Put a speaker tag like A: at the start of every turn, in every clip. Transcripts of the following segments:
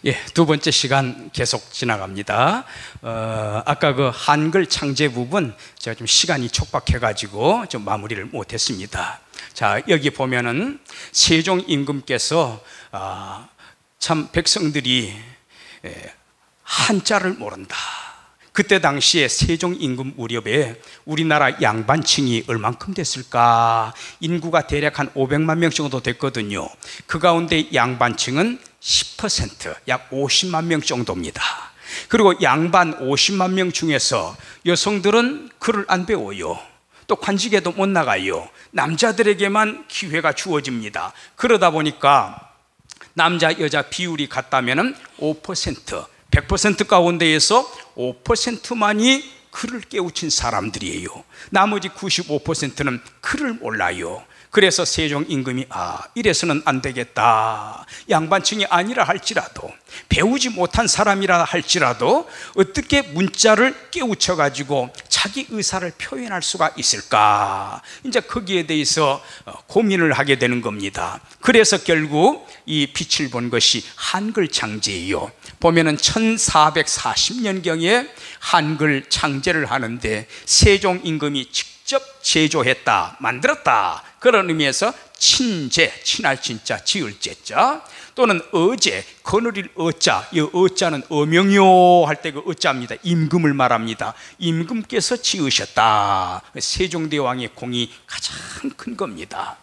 A: 예, 두 번째 시간 계속 지나갑니다. 아까 그 한글 창제 부분 제가 좀 시간이 촉박해가지고 좀 마무리를 못했습니다. 자, 여기 보면은 세종 임금께서 참 백성들이 한자를 모른다. 그때 당시에 세종 임금 무렵에 우리나라 양반층이 얼만큼 됐을까? 인구가 대략 한 500만 명 정도 됐거든요. 그 가운데 양반층은 10%, 약 50만 명 정도입니다. 그리고 양반 50만 명 중에서 여성들은 글을 안 배워요. 또 관직에도 못 나가요. 남자들에게만 기회가 주어집니다. 그러다 보니까 남자 여자 비율이 같다면 5%, 100% 가운데에서 5%만이 글을 깨우친 사람들이에요. 나머지 95%는 글을 몰라요. 그래서 세종 임금이 이래서는 안 되겠다. 양반층이 아니라 할지라도, 배우지 못한 사람이라 할지라도 어떻게 문자를 깨우쳐 가지고 자기 의사를 표현할 수가 있을까? 이제 거기에 대해서 고민을 하게 되는 겁니다. 그래서 결국 이 빛을 본 것이 한글 창제예요. 보면은 1440년경에 한글 창제를 하는데 세종 임금이 직접 제조했다, 만들었다. 그런 의미에서 친제, 친할 친자, 지을 제자, 또는 어제, 거느릴 어자, 이 어자는 어명요 할 때 그 어자입니다. 임금을 말합니다. 임금께서 지으셨다. 세종대왕의 공이 가장 큰 겁니다.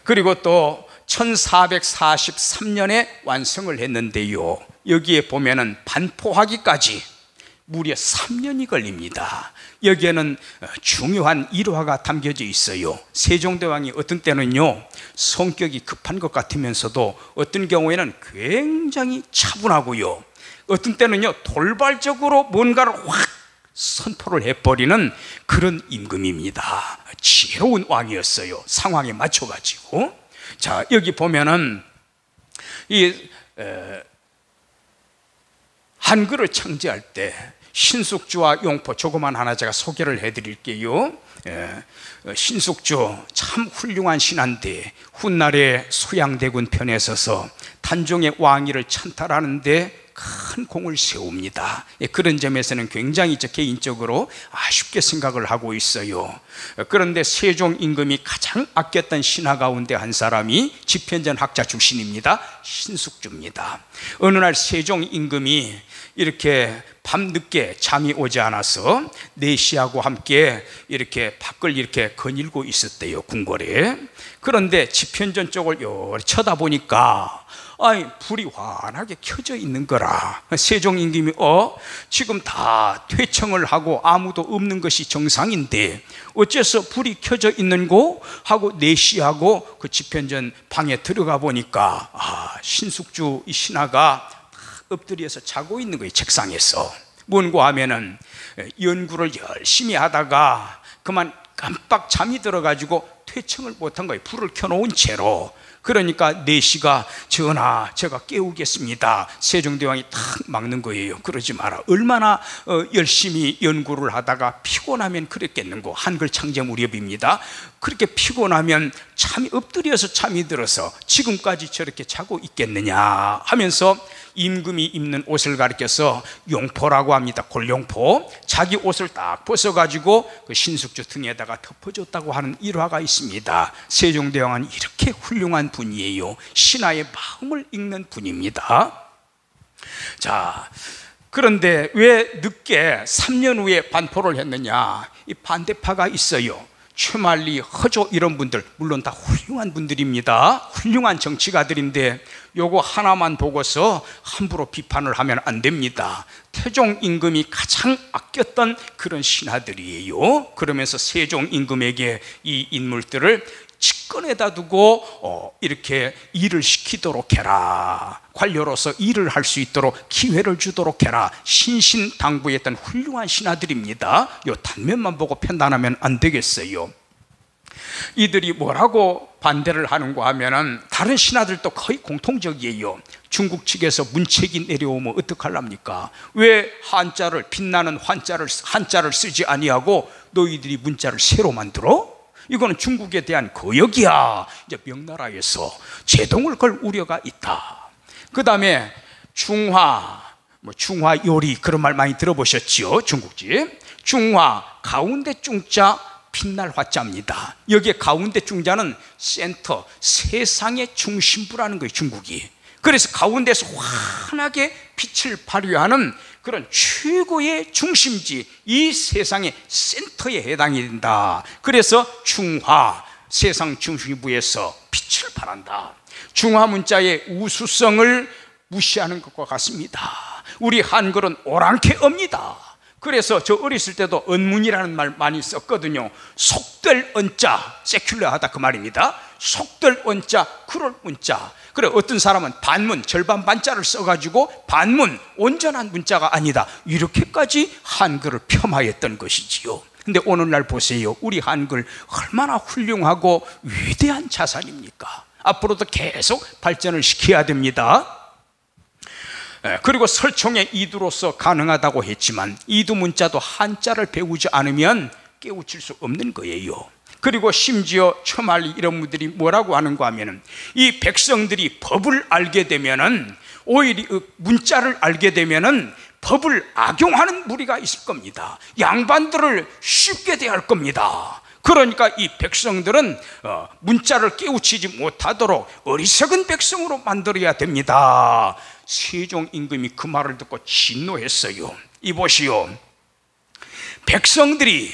A: 그리고 또 1443년에 완성을 했는데요, 여기에 보면은 반포하기까지 무려 3년이 걸립니다. 여기에는 중요한 일화가 담겨져 있어요. 세종대왕이 어떤 때는요, 성격이 급한 것 같으면서도 어떤 경우에는 굉장히 차분하고요, 어떤 때는요 돌발적으로 뭔가를 확 선포를 해버리는 그런 임금입니다. 지혜로운 왕이었어요. 상황에 맞춰가지고. 자, 여기 보면은 한글을 창제할 때 신숙주와 용포, 조그만 하나 제가 소개를 해드릴게요. 신숙주 참 훌륭한 신한데 훗날에 소양대군 편에 서서 단종의 왕위를 찬탈하는데 큰 공을 세웁니다. 그런 점에서는 굉장히 개인적으로 아쉽게 생각을 하고 있어요. 그런데 세종 임금이 가장 아꼈던 신하 가운데 한 사람이 집현전 학자 출신입니다. 신숙주입니다. 어느 날 세종 임금이 이렇게 밤늦게 잠이 오지 않아서 내시하고 함께 이렇게 밖을 이렇게 거닐고 있었대요, 궁궐에. 그런데 집현전 쪽을 요리 쳐다보니까 불이 환하게 켜져 있는 거라. 세종 임금이 지금 다 퇴청을 하고 아무도 없는 것이 정상인데 어째서 불이 켜져 있는고 하고 내시하고 그 집현전 방에 들어가 보니까 신숙주 이 신하가 엎드려서 자고 있는 거예요, 책상에서. 뭔고 하면은 연구를 열심히 하다가 그만 깜빡 잠이 들어가지고 퇴청을 못한 거예요, 불을 켜놓은 채로. 그러니까 내시가 전하 제가 깨우겠습니다. 세종대왕이 탁 막는 거예요. 그러지 마라. 얼마나 열심히 연구를 하다가 피곤하면 그랬겠는고. 한글 창제 무렵입니다. 그렇게 피곤하면 잠이 엎드려서 잠이 들어서 지금까지 저렇게 자고 있겠느냐 하면서 임금이 입는 옷을 가리켜서 용포라고 합니다. 골용포. 자기 옷을 딱 벗어가지고 그 신숙주 등에다가 덮어줬다고 하는 일화가 있습니다. 세종대왕은 이렇게 훌륭한 분이에요. 신하의 마음을 읽는 분입니다. 자, 그런데 왜 늦게 3년 후에 반포를 했느냐? 이 반대파가 있어요. 최만리, 허조 이런 분들, 물론 다 훌륭한 분들입니다. 훌륭한 정치가들인데 요거 하나만 보고서 함부로 비판을 하면 안 됩니다. 태종 임금이 가장 아꼈던 그런 신하들이에요. 그러면서 세종 임금에게 이 인물들을 직권에다 두고 이렇게 일을 시키도록 해라. 관료로서 일을 할 수 있도록 기회를 주도록 해라. 신신당부했던 훌륭한 신하들입니다. 요 단면만 보고 판단하면 안 되겠어요. 이들이 뭐라고 반대를 하는가 하면은 다른 신하들도 거의 공통적이에요. 중국 측에서 문책이 내려오면 어떡하랍니까? 왜 한자를, 빛나는 한자를 쓰지 아니하고 너희들이 문자를 새로 만들어? 이거는 중국에 대한 거역이야. 이제 명나라에서 제동을 걸 우려가 있다. 그 다음에 중화, 중화 요리 그런 말 많이 들어보셨지요? 중국집. 중화, 가운데 중자, 빛날 화자입니다. 여기에 가운데 중자는 센터, 세상의 중심부라는 거예요, 중국이. 그래서 가운데서 환하게 빛을 발휘하는 그런 최고의 중심지, 이 세상의 센터에 해당이 된다. 그래서 중화, 세상 중심부에서 빛을 발한다. 중화 문자의 우수성을 무시하는 것과 같습니다. 우리 한글은 오랑캐 어입니다. 그래서 저 어렸을 때도 언문이라는 말 많이 썼거든요. 속될 언자, 세큘러하다 그 말입니다. 속될 언자, 그럴 문자. 그래, 어떤 사람은 반문, 절반 반자를 써가지고 반문, 온전한 문자가 아니다, 이렇게까지 한글을 폄하했던 것이지요. 근데 오늘날 보세요. 우리 한글 얼마나 훌륭하고 위대한 자산입니까? 앞으로도 계속 발전을 시켜야 됩니다. 그리고 설총의 이두로서 가능하다고 했지만 이두 문자도 한자를 배우지 않으면 깨우칠 수 없는 거예요. 그리고 심지어 처말리 이런 분들이 뭐라고 하는가 하면은, 이 백성들이 법을 알게 되면은, 오히려 문자를 알게 되면은 법을 악용하는 무리가 있을 겁니다. 양반들을 쉽게 대할 겁니다. 그러니까 이 백성들은 문자를 깨우치지 못하도록 어리석은 백성으로 만들어야 됩니다. 세종 임금이 그 말을 듣고 진노했어요. 이보시오, 백성들이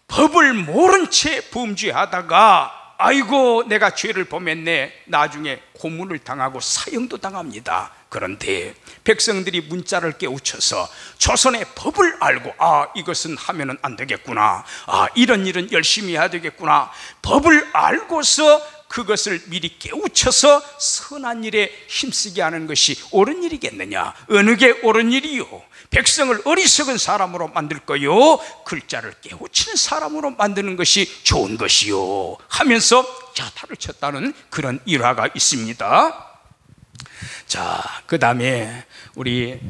A: 법을 모른 채 범죄하다가 아이고 내가 죄를 범했네, 나중에 고문을 당하고 사형도 당합니다. 그런데 백성들이 문자를 깨우쳐서 조선의 법을 알고, 아, 이것은 하면은 안 되겠구나, 아, 이런 일은 열심히 해야 되겠구나, 법을 알고서 그것을 미리 깨우쳐서 선한 일에 힘쓰게 하는 것이 옳은 일이겠느냐? 어느 게 옳은 일이요? 백성을 어리석은 사람으로 만들 거요, 글자를 깨우치는 사람으로 만드는 것이 좋은 것이요 하면서 자타를 쳤다는 그런 일화가 있습니다. 자, 그 다음에 우리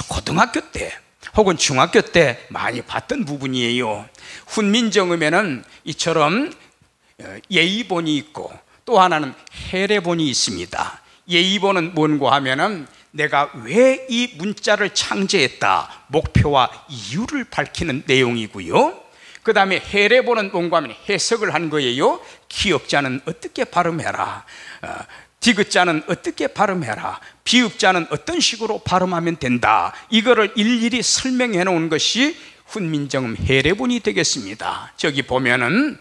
A: 고등학교 때 혹은 중학교 때 많이 봤던 부분이에요. 훈민정음에는 이처럼 예의본이 있고 또 하나는 해례본이 있습니다. 예의본은 뭔고 하면은 내가 왜 이 문자를 창제했다, 목표와 이유를 밝히는 내용이고요. 그 다음에 해례본은 뭔가 하면 해석을 한 거예요. 기역자는 어떻게 발음해라, 디귿자는 어떻게 발음해라, 비읍자는 어떤 식으로 발음하면 된다, 이거를 일일이 설명해 놓은 것이 훈민정음 해례본이 되겠습니다. 저기 보면은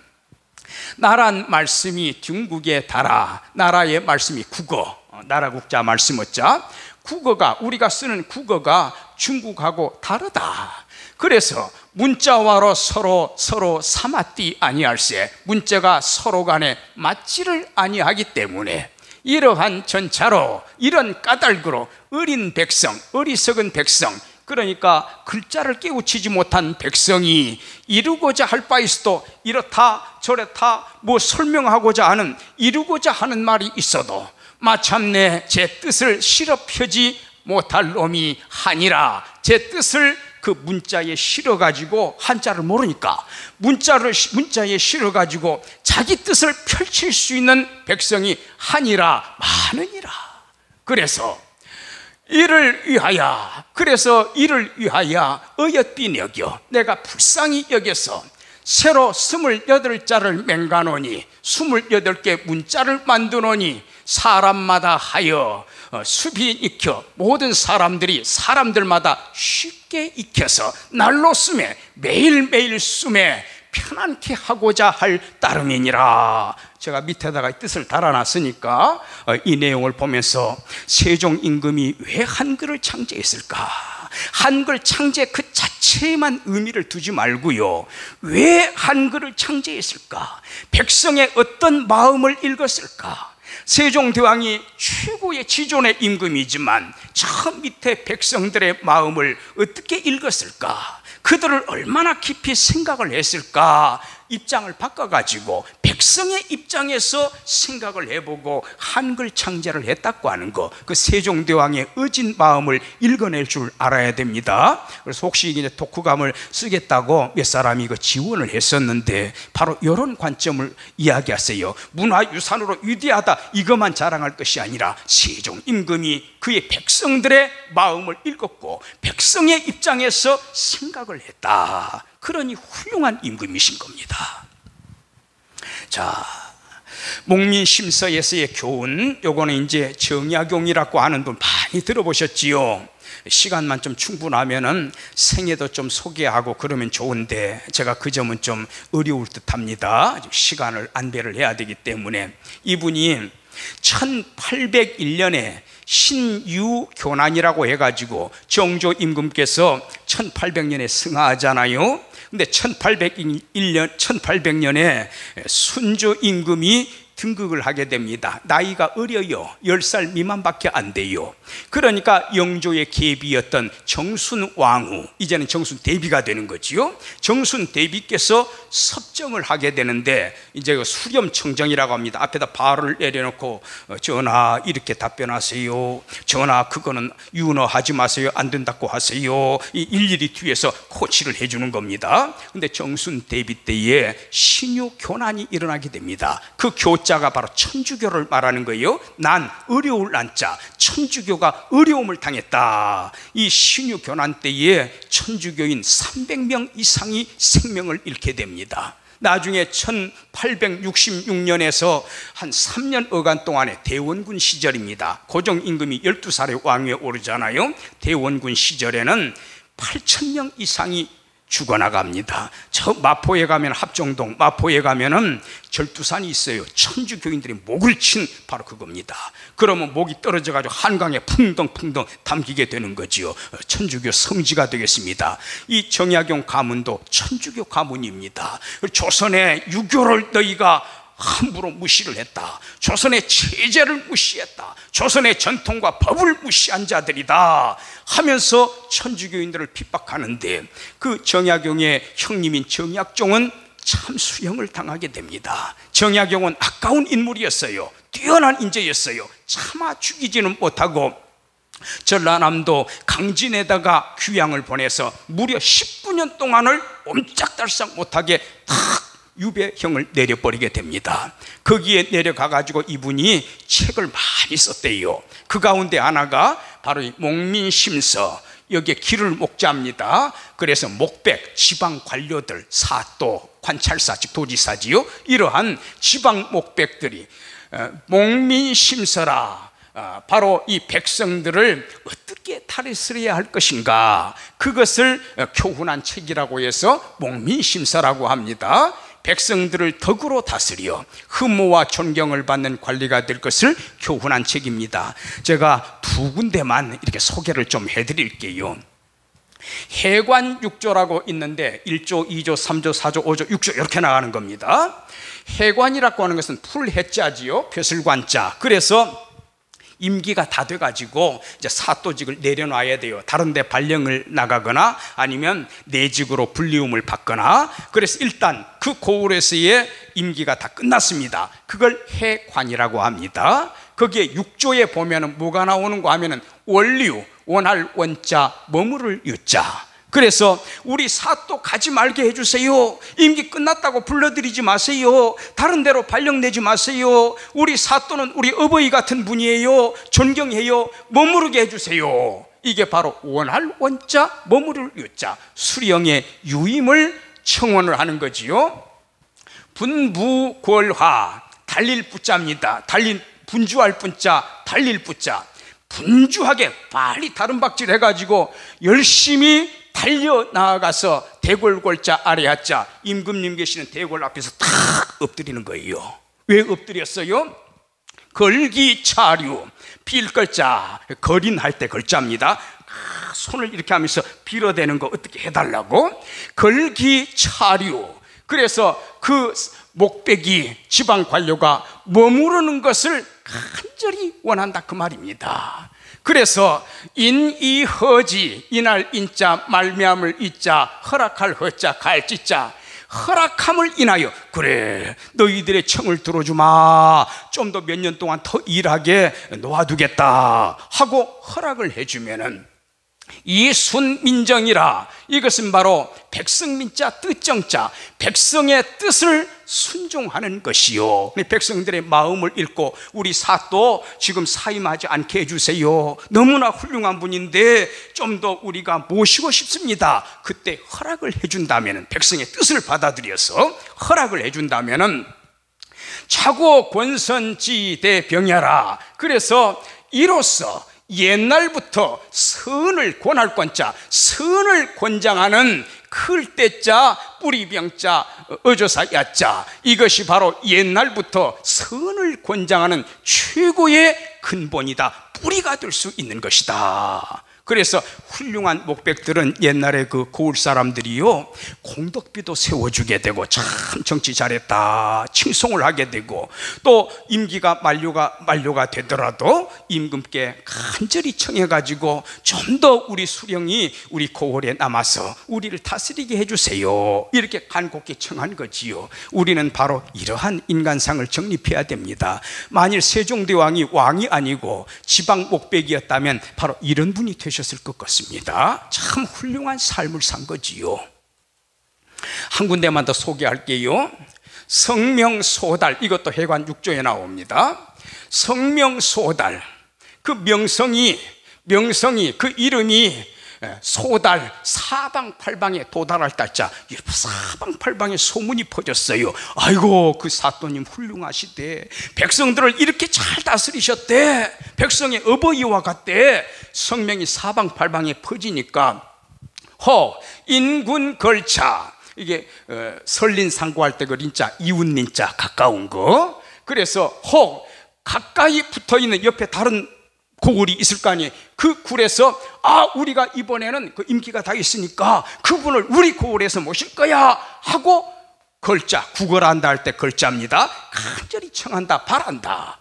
A: 나란 말씀이 중국에 달아, 나라의 말씀이 국어, 나라 국자 말씀 어자, 국어가, 우리가 쓰는 국어가 중국하고 다르다. 그래서 문자와로 서로 삼았디 아니할세, 문자가 서로 간에 맞지를 아니하기 때문에 이러한 전차로, 이런 까닭으로 어린 백성, 어리석은 백성, 그러니까 글자를 깨우치지 못한 백성이 이루고자 할 바 있어도 이렇다 저렇다 뭐 설명하고자 하는, 이루고자 하는 말이 있어도 마참내 제 뜻을 실어 펴지 못할 놈이 하니라. 제 뜻을 그 문자에 실어가지고, 한자를 모르니까 문자에 실어가지고 자기 뜻을 펼칠 수 있는 백성이 하니라, 많으니라. 그래서 이를 위하여 어여삐 여겨, 내가 불쌍히 여겨서 새로 28자를 맹가노니, 28개 문자를 만드노니, 사람마다 하여 숲이 익혀 모든 사람들마다 쉽게 익혀서 날로 쓰매, 매일매일 쓰매 편안케 하고자 할 따름이니라. 제가 밑에다가 뜻을 달아놨으니까 이 내용을 보면서 세종 임금이 왜 한글을 창제했을까, 한글 창제 그 자체에만 의미를 두지 말고요, 왜 한글을 창제했을까, 백성의 어떤 마음을 읽었을까. 세종대왕이 최고의 지존의 임금이지만 저 밑에 백성들의 마음을 어떻게 읽었을까, 그들을 얼마나 깊이 생각을 했을까, 입장을 바꿔가지고 백성의 입장에서 생각을 해보고 한글 창제를 했다고 하는 거, 그 세종대왕의 어진 마음을 읽어낼 줄 알아야 됩니다. 그래서 혹시 이제 독후감을 쓰겠다고 몇 사람이 그 지원을 했었는데 바로 이런 관점을 이야기하세요. 문화유산으로 위대하다 이것만 자랑할 것이 아니라 세종 임금이 그의 백성들의 마음을 읽었고 백성의 입장에서 생각을 했다. 그러니 훌륭한 임금이신 겁니다. 자, 목민심서에서의 교훈, 요거는 이제 정약용이라고 하는 분 많이 들어보셨지요. 시간만 좀 충분하면은 생애도 좀 소개하고 그러면 좋은데 제가 그 점은 좀 어려울 듯합니다. 시간을 안배를 해야 되기 때문에. 이분이 1801년에 신유교난이라고 해가지고 정조 임금께서 1800년에 승하하잖아요. 근데 1800년에 순조 임금이 등극을 하게 됩니다. 나이가 어려요. 10살 미만밖에 안 돼요. 그러니까 영조의 계비였던 정순왕후, 이제는 정순대비가 되는 거지요. 정순대비께서 섭정을 하게 되는데 이제 그 수렴청정이라고 합니다. 앞에다 발을 내려놓고 전하 이렇게 답변하세요. 전하 그거는 윤허하지 마세요. 안 된다고 하세요. 일일이 뒤에서 코치를 해주는 겁니다. 근데 정순대비 때에 신유교난이 일어나게 됩니다. 그 교자가 바로 천주교를 말하는 거예요. 난 어려울 난자, 천주교가 어려움을 당했다. 이 신유교난 때에 천주교인 300명 이상이 생명을 잃게 됩니다. 나중에 1866년에서 한 3년 어간 동안의 대원군 시절입니다. 고종 임금이 12살에 왕위에 오르잖아요. 대원군 시절에는 8,000명 이상이 죽어나갑니다. 저 마포에 가면 합정동, 마포에 가면은 절두산이 있어요. 천주교인들이 목을 친 바로 그겁니다. 그러면 목이 떨어져가지고 한강에 풍덩풍덩 담기게 되는 거지요. 천주교 성지가 되겠습니다. 이 정약용 가문도 천주교 가문입니다. 조선의 유교를 너희가 함부로 무시를 했다. 조선의 체제를 무시했다. 조선의 전통과 법을 무시한 자들이다 하면서 천주교인들을 핍박하는데 그 정약용의 형님인 정약종은 참수형을 당하게 됩니다. 정약용은 아까운 인물이었어요. 뛰어난 인재였어요. 차마 죽이지는 못하고 전라남도 강진에다가 귀양을 보내서 무려 19년 동안을 옴짝달싹 못하게 탁 유배형을 내려버리게 됩니다. 거기에 내려가가지고 이분이 책을 많이 썼대요. 그 가운데 하나가 바로 이 목민심서, 여기에 길을 목자입니다. 그래서 목백, 지방 관료들, 사또, 관찰사, 즉 도지사지요. 이러한 지방 목백들이 목민심서라, 바로 이 백성들을 어떻게 탈했어야 할 것인가, 그것을 교훈한 책이라고 해서 목민심서라고 합니다. 백성들을 덕으로 다스려 흠모와 존경을 받는 관리가 될 것을 교훈한 책입니다. 제가 두 군데만 이렇게 소개를 좀 해드릴게요. 해관육조라고 있는데 1조, 2조, 3조, 4조, 5조, 6조 이렇게 나가는 겁니다. 해관이라고 하는 것은 풀해자지요. 벼슬관자. 그래서 임기가 다 돼가지고 이제 사또직을 내려놔야 돼요. 다른 데 발령을 나가거나 아니면 내직으로 불리움을 받거나. 그래서 일단 그 고을에서의 임기가 다 끝났습니다. 그걸 해관이라고 합니다. 거기에 6조에 보면은 뭐가 나오는가 하면은 원류, 원할 원자, 머무를 유자. 그래서 우리 사또 가지 말게 해주세요. 임기 끝났다고 불러들이지 마세요. 다른 데로 발령 내지 마세요. 우리 사또는 우리 어버이 같은 분이에요. 존경해요. 머무르게 해주세요. 이게 바로 원할 원자, 머무를 유자, 수령의 유임을 청원을 하는 거지요. 분부궐화, 달릴 부자입니다. 분주할 분자, 달릴 부자. 분주하게 빨리 다른박질 해가지고 열심히 달려 나아가서 대궐골자 아래하자, 임금님 계시는 대궐 앞에서 탁 엎드리는 거예요. 왜 엎드렸어요? 걸기차류, 빌걸자, 거린할 때 걸자입니다. 손을 이렇게 하면서 빌어대는 거 어떻게 해달라고? 걸기차류. 그래서 그 목백이, 지방 관료가 머무르는 것을 간절히 원한다 그 말입니다. 그래서 인이허지, 이날 인자, 말미암을 이자, 허락할 허자, 갈지자, 허락함을 인하여 그래 너희들의 청을 들어주마, 좀 더 몇 년 동안 더 일하게 놓아두겠다 하고 허락을 해주면은 이 순민정이라, 이것은 바로 백성민자 뜻정자, 백성의 뜻을 순종하는 것이요, 백성들의 마음을 읽고 우리 사또 지금 사임하지 않게 해주세요, 너무나 훌륭한 분인데 좀 더 우리가 모시고 싶습니다. 그때 허락을 해준다면, 백성의 뜻을 받아들여서 허락을 해준다면 차고 권선지대 병야라. 그래서 이로써 옛날부터 선을 권할 권자, 선을 권장하는 클 때자 뿌리병자 어조사 야자, 이것이 바로 옛날부터 선을 권장하는 최고의 근본이다, 뿌리가 될 수 있는 것이다. 그래서 훌륭한 목백들은 옛날에 그 고을 사람들이요, 공덕비도 세워주게 되고 참 정치 잘했다 칭송을 하게 되고, 또 임기가 만료가 되더라도 임금께 간절히 청해가지고 좀 더 우리 수령이 우리 고을에 남아서 우리를 다스리게 해주세요, 이렇게 간곡히 청한 거지요. 우리는 바로 이러한 인간상을 정립해야 됩니다. 만일 세종대왕이 왕이 아니고 지방 목백이었다면 바로 이런 분이 되셨을 것 같습니다. 참 훌륭한 삶을 산 거지요. 한 군데만 더 소개할게요. 성명소달, 이것도 해관 6조에 나옵니다. 성명소달, 그 명성이 그 이름이 소달, 사방팔방에 도달할 달자, 사방팔방에 소문이 퍼졌어요. 아이고 그 사또님 훌륭하시대, 백성들을 이렇게 잘 다스리셨대, 백성의 어버이와 같대. 성명이 사방팔방에 퍼지니까 인군 걸차, 이게 설린상고할 때 그 린자, 이웃린자 가까운 거. 그래서 가까이 붙어있는 옆에 다른 고을이 있을 거 아니에요. 그 굴에서 우리가 이번에는 그 임기가 다 있으니까 그분을 우리 고을에서 모실 거야 하고 걸자, 구걸한다 할 때 걸자입니다. 간절히 청한다, 바란다.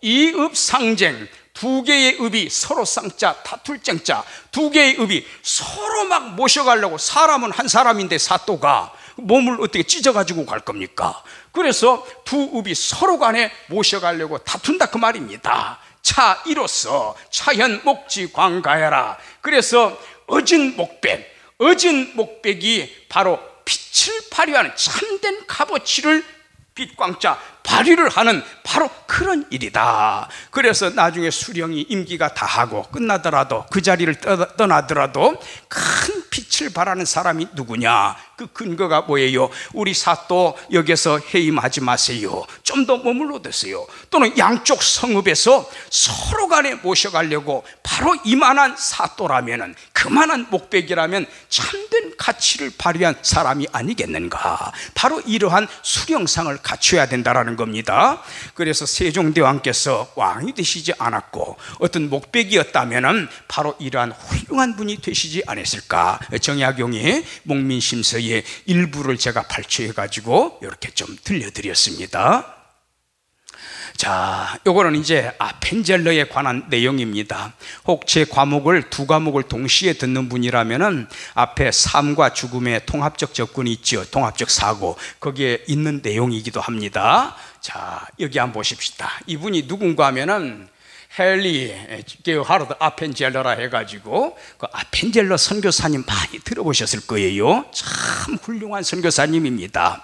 A: 이읍상쟁, 두 개의 읍이 서로 쌍자 다툴 쟁자, 두 개의 읍이 서로 막 모셔가려고, 사람은 한 사람인데 사또가 몸을 어떻게 찢어가지고 갈 겁니까? 그래서 두 읍이 서로 간에 모셔가려고 다툰다 그 말입니다. 차 이로써 차현 목지 광가야라. 그래서 어진 목백이 바로 빛을 발휘하는 참된 값어치를 빛광자 발휘를 하는 바로 그런 일이다. 그래서 나중에 수령이 임기가 다 하고 끝나더라도, 그 자리를 떠나더라도 큰 빛을 발하는 사람이 누구냐? 그 근거가 뭐예요? 우리 사또 여기서 해임하지 마세요, 좀 더 머물러 드세요. 또는 양쪽 성읍에서 서로 간에 모셔가려고 바로 이만한 사또라면은, 그만한 목백이라면 참된 가치를 발휘한 사람이 아니겠는가? 바로 이러한 수령상을 갖춰야 된다라는 겁니다. 그래서 세종대왕께서 왕이 되시지 않았고 어떤 목백이었다면은 바로 이러한 훌륭한 분이 되시지 않았을까? 정약용의 목민심서의 일부를 제가 발췌해 가지고 이렇게 좀 들려드렸습니다. 자, 요거는 이제 아펜젤러에 관한 내용입니다. 혹 제 과목을 두 과목을 동시에 듣는 분이라면은 앞에 삶과 죽음의 통합적 접근이 있죠. 통합적 사고, 거기에 있는 내용이기도 합니다. 자, 여기 한번 보십시다. 이분이 누군가 하면은 헨리 게어하르드 아펜젤러라 해가지고 그 아펜젤러 선교사님 많이 들어보셨을 거예요. 참 훌륭한 선교사님입니다.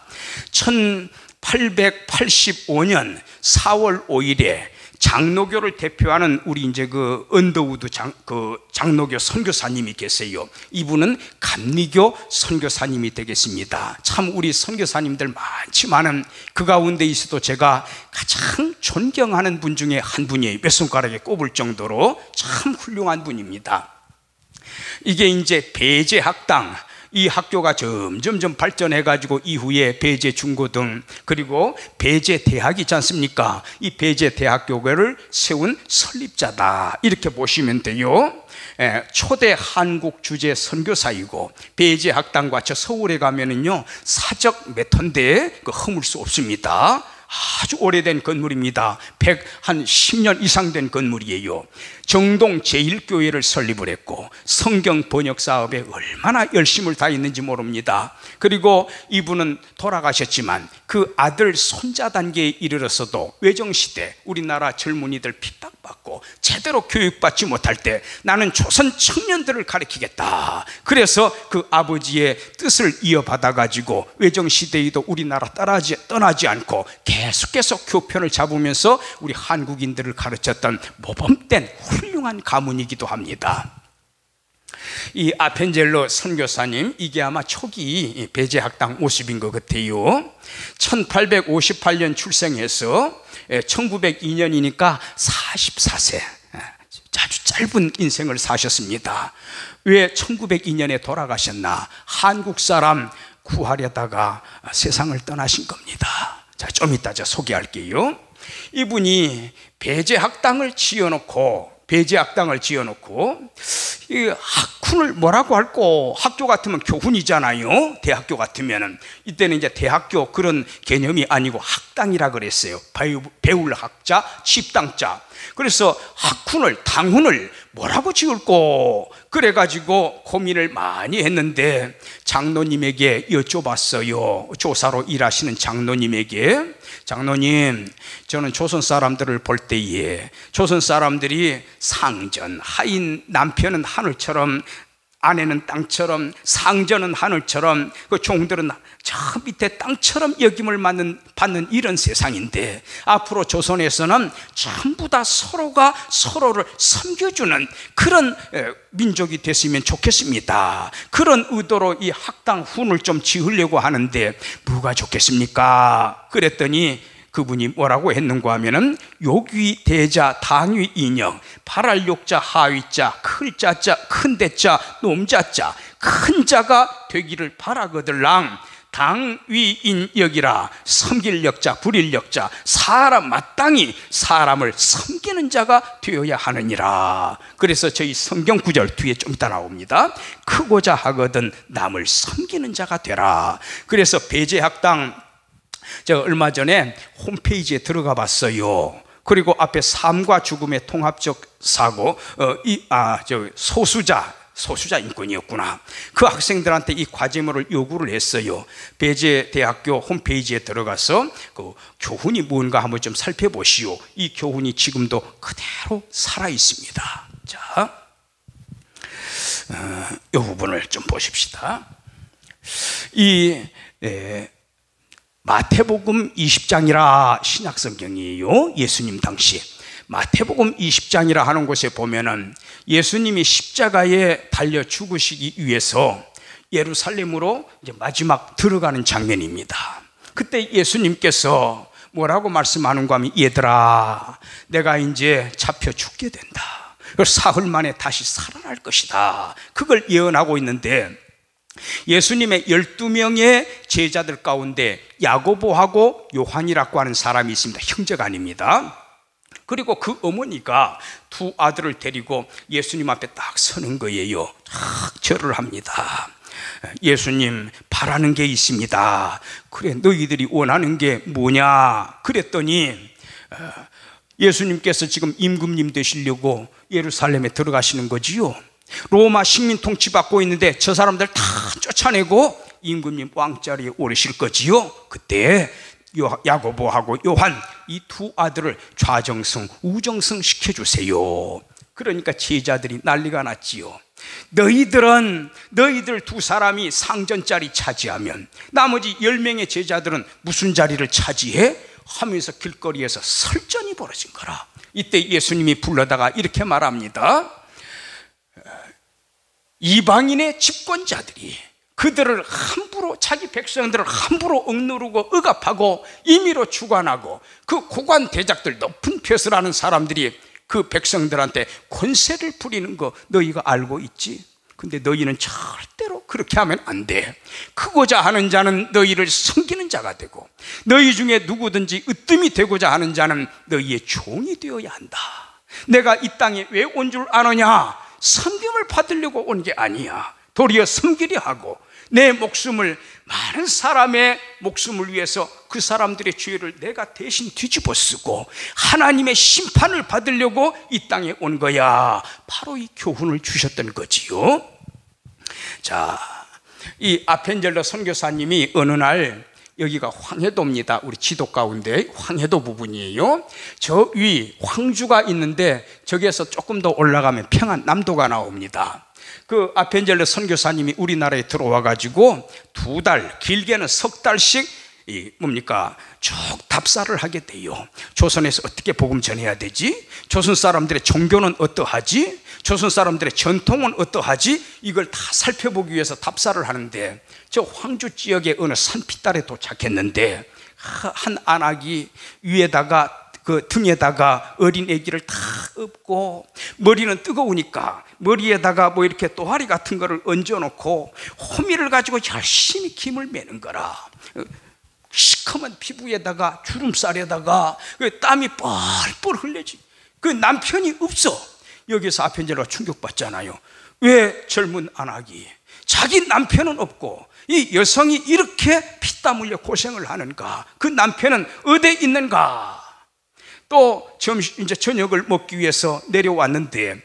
A: 1885년 4월 5일에 장로교를 대표하는 우리 이제 그 언더우드 장로교 선교사님이 계세요. 이분은 감리교 선교사님이 되겠습니다. 참 우리 선교사님들 많지만은 그 가운데 있어도 제가 가장 존경하는 분 중에 한 분이에요. 몇 손가락에 꼽을 정도로 참 훌륭한 분입니다. 이게 이제 배제학당, 이 학교가 점점 발전해가지고 이후에 배제중고등, 그리고 배제대학이 있지 않습니까? 이 배제대학교를 세운 설립자다, 이렇게 보시면 돼요. 초대 한국 주재 선교사이고, 배제학당과 저 서울에 가면은요 사적 메터인데 그 허물 수 없습니다. 아주 오래된 건물입니다. 110년 이상 된 건물이에요. 정동 제1교회를 설립을 했고 성경 번역 사업에 얼마나 열심을 다했는지 모릅니다. 그리고 이분은 돌아가셨지만 그 아들 손자 단계에 이르러서도 외정시대 우리나라 젊은이들 핍박받고 제대로 교육받지 못할 때 나는 조선 청년들을 가르치겠다. 그래서 그 아버지의 뜻을 이어받아 가지고 외정시대에도 우리나라 떠나지 않고 계속해서 교편을 잡으면서 우리 한국인들을 가르쳤던 모범된 훌륭한 가문이기도 합니다. 이 아펜젤로 선교사님, 이게 아마 초기 배제학당 모습인 것 같아요. 1858년 출생해서 1902년이니까 44세, 아주 짧은 인생을 사셨습니다. 왜 1902년에 돌아가셨나? 한국 사람 구하려다가 세상을 떠나신 겁니다. 자, 좀 이따 제가 소개할게요. 이분이 배제학당을 지어놓고 이 학훈을 뭐라고 할꼬? 학교 같으면 교훈이잖아요. 대학교 같으면은. 이때는 이제 대학교 그런 개념이 아니고 학당이라 그랬어요. 배울 학자, 집당자. 그래서 학훈을, 당훈을 뭐라고 지을꼬? 그래가지고 고민을 많이 했는데 장로님에게 여쭤봤어요. 조사로 일하시는 장로님에게. 장로님, 저는 조선 사람들을 볼 때에 조선 사람들이 상전, 하인, 남편은 하늘처럼, 아내는 땅처럼, 상전은 하늘처럼, 그 종들은 저 밑에 땅처럼 여김을 받는 이런 세상인데 앞으로 조선에서는 전부 다 서로가 서로를 섬겨주는 그런 민족이 됐으면 좋겠습니다. 그런 의도로 이 학당 훈을 좀 지으려고 하는데 뭐가 좋겠습니까? 그랬더니 그분이 뭐라고 했는가 하면은 요귀 대자 당위 인형 발할 욕자 하위자 클자자 큰대자 놈자자 큰 자가 되기를 바라거들랑 당위인역이라 섬길 역자 부릴 역자 사람 마땅히 사람을 섬기는 자가 되어야 하느니라. 그래서 저희 성경 구절 뒤에 좀 이따 나옵니다. 크고자 하거든 남을 섬기는 자가 되라. 그래서 배제학당 제가 얼마 전에 홈페이지에 들어가 봤어요. 그리고 앞에 삶과 죽음의 통합적 사고, 소수자 인권이었구나. 그 학생들한테 이 과제물을 요구를 했어요. 배제대학교 홈페이지에 들어가서 그 교훈이 뭔가 한번 좀 살펴보시오. 이 교훈이 지금도 그대로 살아 있습니다. 자, 이 부분을 좀 보십시다. 마태복음 20장이라 신약성경이에요. 예수님 당시 마태복음 20장이라 하는 곳에 보면은 예수님이 십자가에 달려 죽으시기 위해서 예루살렘으로 이제 마지막 들어가는 장면입니다. 그때 예수님께서 뭐라고 말씀하는가 하면 얘들아, 내가 이제 잡혀 죽게 된다. 사흘 만에 다시 살아날 것이다. 그걸 예언하고 있는데 예수님의 12명의 제자들 가운데 야고보하고 요한이라고 하는 사람이 있습니다. 형제가 아닙니다. 그리고 그 어머니가 두 아들을 데리고 예수님 앞에 딱 서는 거예요. 딱 절을 합니다. 예수님, 바라는 게 있습니다. 그래, 너희들이 원하는 게 뭐냐? 그랬더니 예수님께서 지금 임금님 되시려고 예루살렘에 들어가시는 거지요. 로마 식민 통치받고 있는데 저 사람들 다 쫓아내고 임금님 왕자리에 오르실 거지요. 그때 야고보하고 요한 이 두 아들을 좌정승 우정승 시켜주세요. 그러니까 제자들이 난리가 났지요. 너희들 두 사람이 상전 자리 차지하면 나머지 10명의 제자들은 무슨 자리를 차지해? 하면서 길거리에서 설전이 벌어진 거라. 이때 예수님이 불러다가 이렇게 말합니다. 이방인의 집권자들이 그들을 함부로, 자기 백성들을 함부로 억누르고 억압하고 임의로 주관하고 그 고관 대작들, 높은 벼슬 하는 사람들이 그 백성들한테 권세를 부리는 거 너희가 알고 있지? 근데 너희는 절대로 그렇게 하면 안 돼. 크고자 하는 자는 너희를 섬기는 자가 되고 너희 중에 누구든지 으뜸이 되고자 하는 자는 너희의 종이 되어야 한다. 내가 이 땅에 왜 온 줄 아느냐? 섬김을 받으려고 온 게 아니야. 도리어 섬기려 하고 내 목숨을 많은 사람의 목숨을 위해서 그 사람들의 죄를 내가 대신 뒤집어 쓰고 하나님의 심판을 받으려고 이 땅에 온 거야. 바로 이 교훈을 주셨던 거지요. 자, 이 아펜젤러 선교사님이 어느 날, 여기가 황해도입니다. 우리 지도 가운데 황해도 부분이에요. 저 위 황주가 있는데 저기에서 조금 더 올라가면 평안남도가 나옵니다. 그 아펜젤러 선교사님이 우리나라에 들어와 가지고 2달, 길게는 석 달씩 쭉 답사를 하게 돼요. 조선에서 어떻게 복음 전해야 되지? 조선 사람들의 종교는 어떠하지? 조선 사람들의 전통은 어떠하지? 이걸 다 살펴보기 위해서 답사를 하는데, 저 황주 지역의 어느 산피달에 도착했는데 한 안악이 위에다가 그 등에다가 어린 아기를 다 업고, 머리는 뜨거우니까 머리에다가 뭐 이렇게 또하리 같은 거를 얹어놓고 호미를 가지고 열심히 김을 매는 거라. 시커먼 피부에다가 주름살에다가 땀이 뻘뻘 흘려지. 그 남편이 없어. 여기서 아펜젤러가 충격받잖아요. 왜 젊은 안악이 자기 남편은 없고 이 여성이 이렇게 피땀 흘려 고생을 하는가? 그 남편은 어디에 있는가? 또 이제 저녁을 먹기 위해서 내려왔는데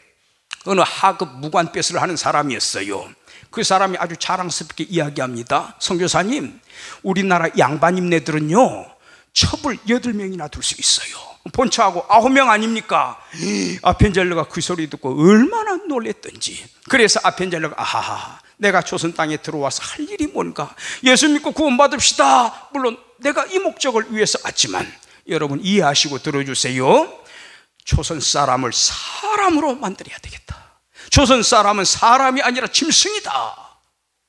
A: 어느 하급 무관벼슬을 하는 사람이었어요. 그 사람이 아주 자랑스럽게 이야기합니다. 선교사님, 우리나라 양반님네들은요 첩을 8명이나 둘 수 있어요. 본처하고 9명 아닙니까? 아펜젤러가 그 소리 듣고 얼마나 놀랬던지. 그래서 아펜젤러가 아하하, 내가 조선 땅에 들어와서 할 일이 뭔가, 예수 믿고 구원받읍시다. 물론 내가 이 목적을 위해서 왔지만 여러분 이해하시고 들어주세요. 조선 사람을 사람으로 만들어야 되겠다. 조선 사람은 사람이 아니라 짐승이다.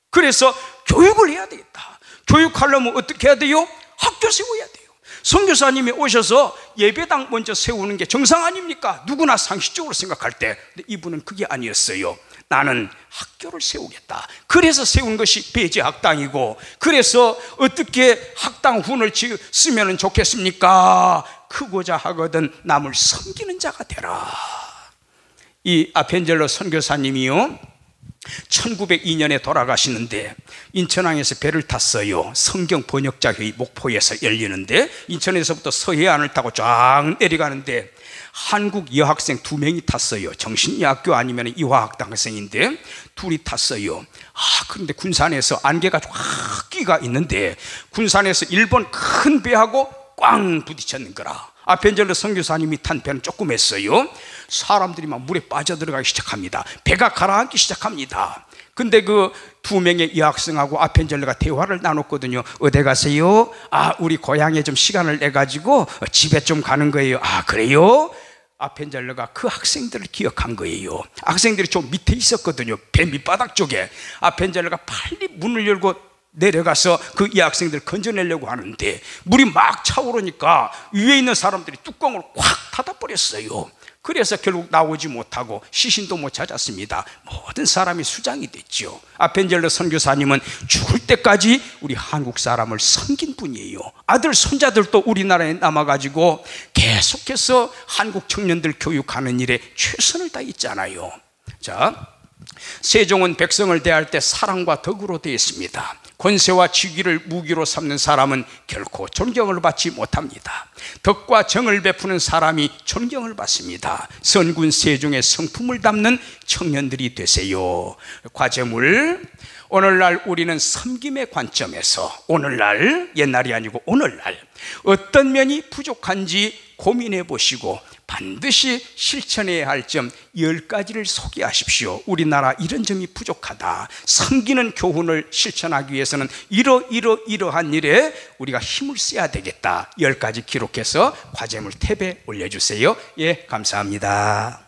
A: 그래서 교육을 해야 되겠다. 교육하려면 어떻게 해야 돼요? 학교 세워야 돼요. 선교사님이 오셔서 예배당 먼저 세우는 게 정상 아닙니까? 누구나 상식적으로 생각할 때. 근데 이분은 그게 아니었어요. 나는 학교를 세우겠다. 그래서 세운 것이 배제학당이고, 그래서 어떻게 학당 훈을 쓰면 좋겠습니까? 크고자 하거든 남을 섬기는 자가 되라. 이 아펜젤러 선교사님이요 1902년에 돌아가시는데 인천항에서 배를 탔어요. 성경 번역자회의 목포에서 열리는데, 인천에서부터 서해안을 타고 쫙 내려가는데 한국 여학생 2명이 탔어요. 정신의학교 아니면 이화학당 학생인데 둘이 탔어요. 그런데 군산에서 안개가 쫙 끼가 있는데 군산에서 일본 큰 배하고 꽝 부딪혔는 거라. 아펜젤러 선교사님이 탄 배는 조금 했어요. 사람들이 막 물에 빠져들어가기 시작합니다. 배가 가라앉기 시작합니다. 근데 그 2명의 여학생하고 아펜젤러가 대화를 나눴거든요. 어디 가세요? 우리 고향에 좀 시간을 내가지고 집에 좀 가는 거예요. 그래요? 아펜젤러가 그 학생들을 기억한 거예요. 학생들이 좀 밑에 있었거든요. 배 밑바닥 쪽에. 아펜젤러가 빨리 문을 열고 내려가서 그 여학생들을 건져내려고 하는데 물이 막 차오르니까 위에 있는 사람들이 뚜껑을 꽉 닫아버렸어요. 그래서 결국 나오지 못하고 시신도 못 찾았습니다. 모든 사람이 수장이 됐죠. 아펜젤러 선교사님은 죽을 때까지 우리 한국 사람을 섬긴 분이에요. 아들 손자들도 우리나라에 남아가지고 계속해서 한국 청년들 교육하는 일에 최선을 다했잖아요. 자, 세종은 백성을 대할 때 사랑과 덕으로 대했습니다. 권세와 직위를 무기로 삼는 사람은 결코 존경을 받지 못합니다. 덕과 정을 베푸는 사람이 존경을 받습니다. 선군 세종의 성품을 담는 청년들이 되세요. 과제물, 오늘날 우리는 섬김의 관점에서, 오늘날, 옛날이 아니고 오늘날 어떤 면이 부족한지 고민해 보시고 반드시 실천해야 할 점 10가지를 소개하십시오. 우리나라 이런 점이 부족하다. 섬기는 교훈을 실천하기 위해서는 이러한 일에 우리가 힘을 써야 되겠다. 10가지 기록해서 과제물 탭에 올려주세요. 예, 감사합니다.